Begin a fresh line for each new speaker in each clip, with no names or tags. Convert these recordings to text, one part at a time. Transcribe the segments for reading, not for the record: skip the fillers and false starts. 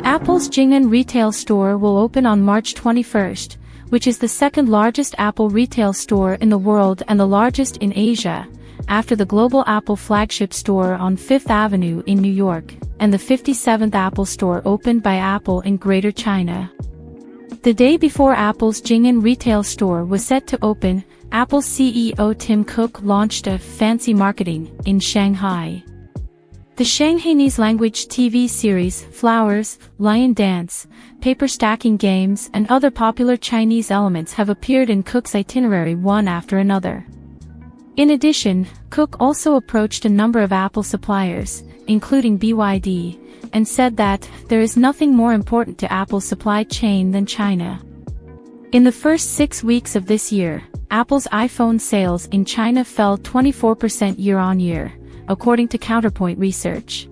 Apple's Jing'an retail store will open on March 21st, which is the second largest Apple retail store in the world and the largest in Asia, after the global Apple flagship store on Fifth Avenue in New York, and the 57th Apple store opened by Apple in Greater China. The day before Apple's Jing'an retail store was set to open, Apple CEO Tim Cook launched a fancy marketing in Shanghai. The Shanghainese language TV series Flowers, Lion Dance, paper stacking games and other popular Chinese elements have appeared in Cook's itinerary one after another. In addition, Cook also approached a number of Apple suppliers, including BYD, and said that there is nothing more important to Apple's supply chain than China. In the first 6 weeks of this year, Apple's iPhone sales in China fell 24% year-on-year, according to Counterpoint Research.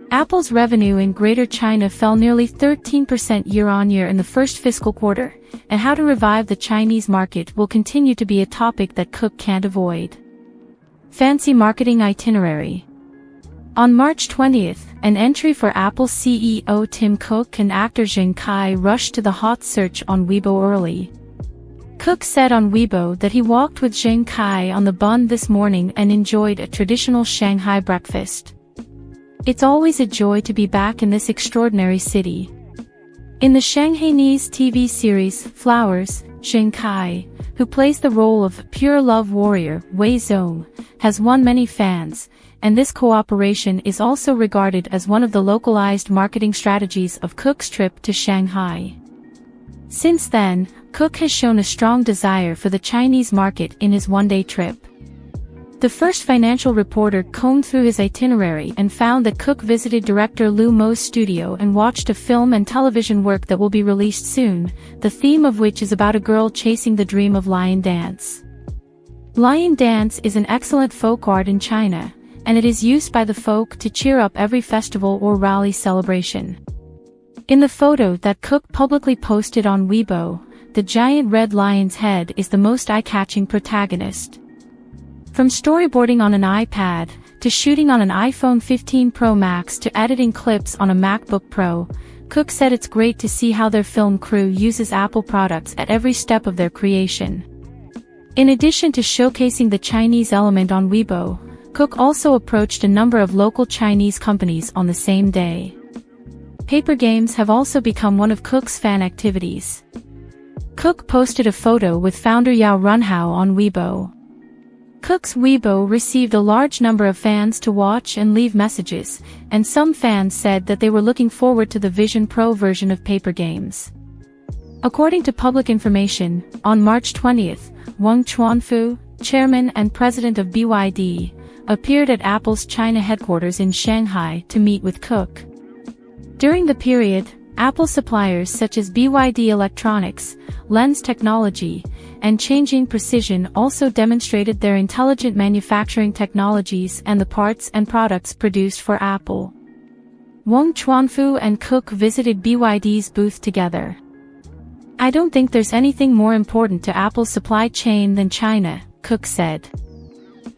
Apple's revenue in Greater China fell nearly 13% year-on-year in the first fiscal quarter, and how to revive the Chinese market will continue to be a topic that Cook can't avoid. Fancy marketing itinerary. On March 20th, an entry for Apple CEO Tim Cook and actor Zheng Kai rushed to the hot search on Weibo early. Cook said on Weibo that he walked with Zheng Kai on the bund this morning and enjoyed a traditional Shanghai breakfast. It's always a joy to be back in this extraordinary city. In the Shanghainese TV series Flowers, Zheng Kai, who plays the role of pure love warrior Wei Zong, has won many fans, and this cooperation is also regarded as one of the localized marketing strategies of Cook's trip to Shanghai. Since then, Cook has shown a strong desire for the Chinese market in his one-day trip. The first financial reporter combed through his itinerary and found that Cook visited director Lu Mo's studio and watched a film and television work that will be released soon, the theme of which is about a girl chasing the dream of lion dance. Lion dance is an excellent folk art in China, and it is used by the folk to cheer up every festival or rally celebration. In the photo that Cook publicly posted on Weibo, the giant red lion's head is the most eye-catching protagonist. From storyboarding on an iPad, to shooting on an iPhone 15 Pro Max to editing clips on a MacBook Pro, Cook said it's great to see how their film crew uses Apple products at every step of their creation. In addition to showcasing the Chinese element on Weibo, Cook also approached a number of local Chinese companies on the same day. Paper games have also become one of Cook's fan activities. Cook posted a photo with founder Yao Runhao on Weibo. Cook's Weibo received a large number of fans to watch and leave messages, and some fans said that they were looking forward to the Vision Pro version of paper games. According to public information, on March 20th, Wang Chuanfu, chairman and president of BYD, appeared at Apple's China headquarters in Shanghai to meet with Cook. During the period, Apple suppliers such as BYD Electronics, Lens Technology, and Changing Precision also demonstrated their intelligent manufacturing technologies and the parts and products produced for Apple. Wang Chuanfu and Cook visited BYD's booth together. "I don't think there's anything more important to Apple's supply chain than China," Cook said.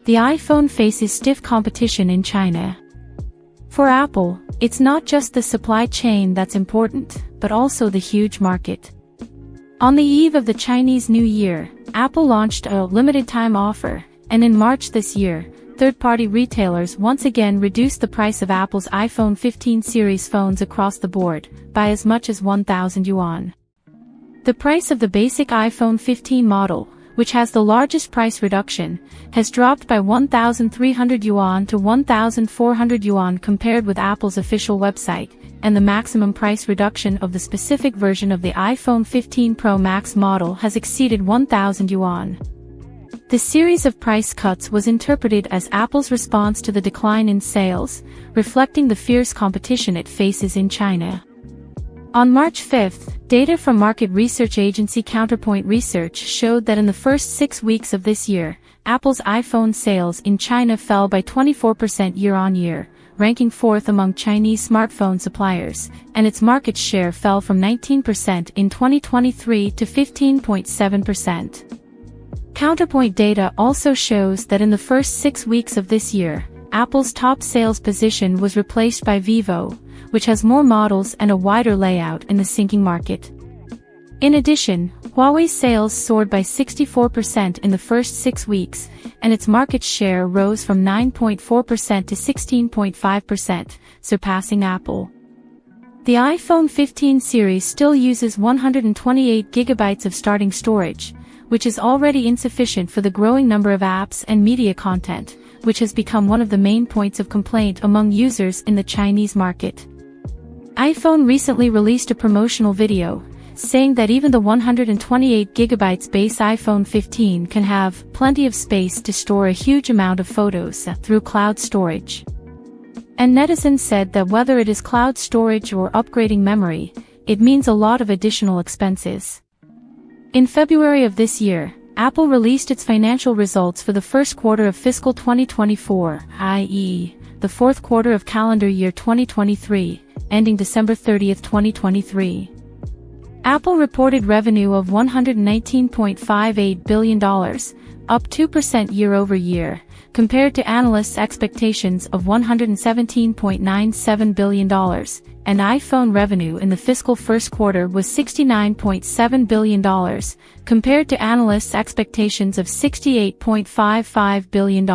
The iPhone faces stiff competition in China. For Apple, it's not just the supply chain that's important, but also the huge market. On the eve of the Chinese New Year, Apple launched a limited-time offer, and in March this year, third-party retailers once again reduced the price of Apple's iPhone 15 series phones across the board, by as much as 1,000 yuan. The price of the basic iPhone 15 model, which has the largest price reduction, has dropped by 1,300 yuan to 1,400 yuan compared with Apple's official website, and the maximum price reduction of the specific version of the iPhone 15 Pro Max model has exceeded 1,000 yuan. The series of price cuts was interpreted as Apple's response to the decline in sales, reflecting the fierce competition it faces in China. On March 5th, data from market research agency Counterpoint Research showed that in the first 6 weeks of this year, Apple's iPhone sales in China fell by 24% year-on-year, ranking fourth among Chinese smartphone suppliers, and its market share fell from 19% in 2023 to 15.7%. Counterpoint data also shows that in the first 6 weeks of this year, Apple's top sales position was replaced by Vivo, which has more models and a wider layout in the sinking market. In addition, Huawei's sales soared by 64% in the first 6 weeks, and its market share rose from 9.4% to 16.5%, surpassing Apple. The iPhone 15 series still uses 128 GB of starting storage, which is already insufficient for the growing number of apps and media content, which has become one of the main points of complaint among users in the Chinese market. iPhone recently released a promotional video, saying that even the 128 GB base iPhone 15 can have plenty of space to store a huge amount of photos through cloud storage. And netizens said that whether it is cloud storage or upgrading memory, it means a lot of additional expenses. In February of this year, Apple released its financial results for the first quarter of fiscal 2024, i.e., the fourth quarter of calendar year 2023, ending December 30, 2023. Apple reported revenue of $119.58 billion, up 2% year-over-year, compared to analysts' expectations of $117.97 billion, and iPhone revenue in the fiscal first quarter was $69.7 billion, compared to analysts' expectations of $68.55 billion.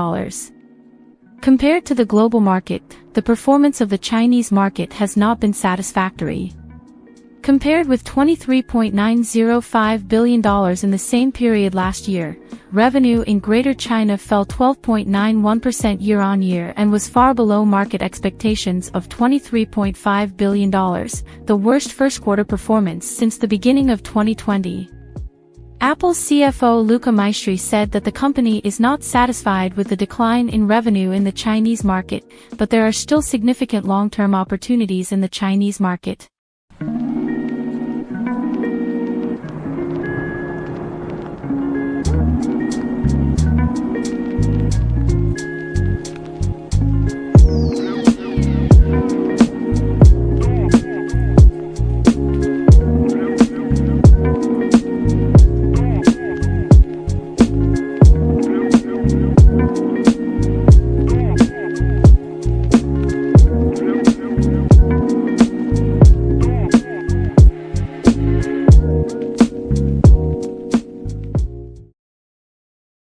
Compared to the global market, the performance of the Chinese market has not been satisfactory. Compared with $23.905 billion in the same period last year, revenue in Greater China fell 12.91% year-on-year and was far below market expectations of $23.5 billion, the worst first-quarter performance since the beginning of 2020. Apple's CFO Luca Maestri said that the company is not satisfied with the decline in revenue in the Chinese market, but there are still significant long-term opportunities in the Chinese market.